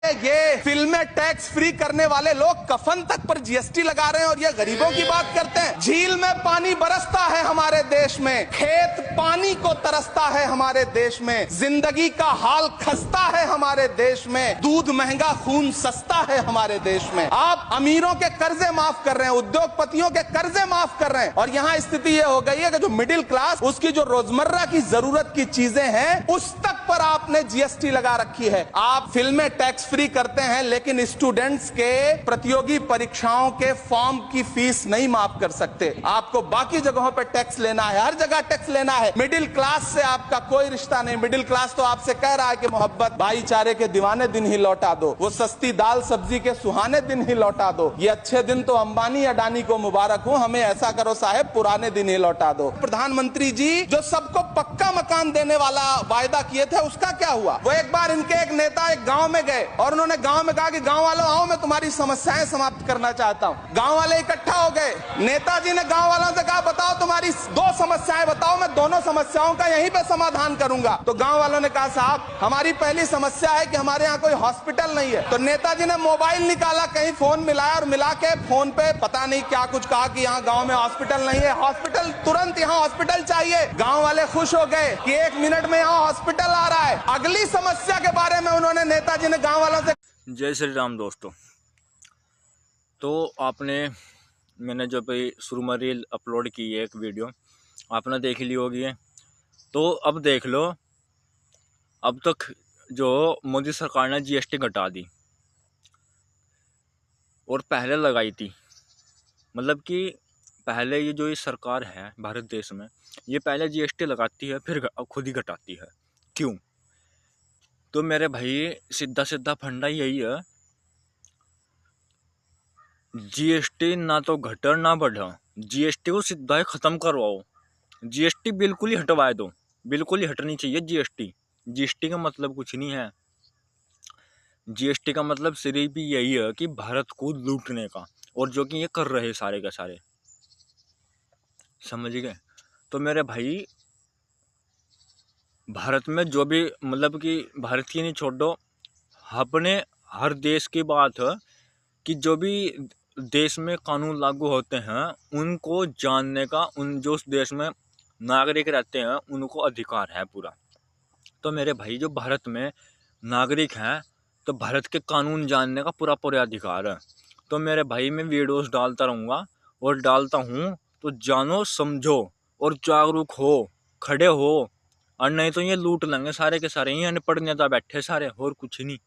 ये फिल्में tax free करने वाले लोग कफन तक पर जीएसटी लगा रहे हैं और ये गरीबों की बात करते हैं। झील में पानी बरसता है हमारे देश में, खेत पानी को तरसता है हमारे देश में, जिंदगी का हाल खस्ता है हमारे देश में, दूध महंगा खून सस्ता है हमारे देश में। आप अमीरों के कर्जे माफ कर रहे हैं, उद्योगपतियों के कर्जे माफ कर रहे हैं और यहाँ स्थिति ये हो गई है कि जो मिडिल क्लास, उसकी जो रोजमर्रा की जरूरत की चीजें हैं उस तक पर आपने जीएसटी लगा रखी है। आप फिल्में टैक्स फ्री करते हैं लेकिन स्टूडेंट्स के प्रतियोगी परीक्षाओं के फॉर्म की फीस नहीं माफ कर सकते। आपको बाकी जगहों पर टैक्स लेना है, हर जगह टैक्स लेना है। मिडिल क्लास से आपका कोई रिश्ता नहीं। मिडिल क्लास तो आपसे कह रहा है कि मोहब्बत भाईचारे के दीवाने दिन ही लौटा दो, वो सस्ती दाल सब्जी के सुहाने दिन ही लौटा दो। ये अच्छे दिन तो अंबानी अडानी को मुबारक हो, हमें ऐसा करो साहब पुराने दिन ही लौटा दो। प्रधानमंत्री जी जो सबको पक्का मकान देने वाला वायदा किए थे उसका क्या हुआ? वो एक बार इनके एक नेता एक गांव में गए और उन्होंने गांव में कहा कि गांव वालों आओ, मैं तुम्हारी समस्याएं समाप्त करना चाहता हूं। गांव वाले इकट्ठा हो गए। नेताजी ने गांव वालों से कहा बताओ तुम्हारी 2 समस्याएं बताओ, मैं दोनों समस्याओं का यहीं पे समाधान करूंगा। तो गांव वालों ने कहा साहब हमारी पहली समस्या है कि हमारे यहाँ कोई हॉस्पिटल नहीं है। तो नेताजी ने मोबाइल निकाला, कहीं फोन मिलाया और मिला के फोन पे पता नहीं क्या कुछ कहा कि यहाँ गांव में हॉस्पिटल नहीं है, हॉस्पिटल तुरंत यहाँ हॉस्पिटल चाहिए। गांव वाले खुश हो गए कि 1 मिनट में यहाँ हॉस्पिटल आ रहा है। अगली समस्या के बारे में उन्होंने नेताजी ने गांव वालों से। जय श्री राम दोस्तों। तो मैंने जब शुरू में रील अपलोड की है एक वीडियो, आपने देख ली होगी है। तो अब देख लो, अब तक जो मोदी सरकार ने जीएसटी घटा दी और पहले लगाई थी, मतलब कि पहले ये जो ये सरकार है भारत देश में, ये पहले जीएसटी लगाती है फिर खुद ही घटाती है। क्यों? तो मेरे भाई सीधा सीधा फंडा यही है, जीएसटी ना तो घटे ना बढ़े, जीएसटी को सीधा ही ख़त्म करवाओ। जीएसटी बिल्कुल ही हटवा दो, बिल्कुल ही हटनी चाहिए जीएसटी। जीएसटी का मतलब कुछ नहीं है। जीएसटी का मतलब सिर्फ यही है कि भारत को लूटने का, और जो कि ये कर रहे सारे के सारे, समझ गए? तो मेरे भाई भारत में जो भी, मतलब कि भारत की नहीं छोड़ो, अपने हर देश की बात है कि जो भी देश में कानून लागू होते हैं उनको जानने का, उन जो उस देश में नागरिक रहते हैं उनको अधिकार है पूरा। तो मेरे भाई जो भारत में नागरिक हैं तो भारत के कानून जानने का पूरा पूरा अधिकार है। तो मेरे भाई मैं वीडियोस डालता रहूँगा और डालता हूँ, तो जानो समझो और जागरूक हो, खड़े हो, और नहीं तो ये लूट लेंगे सारे के सारे, यहाँ पढ़ने तो बैठे सारे, और कुछ नहीं।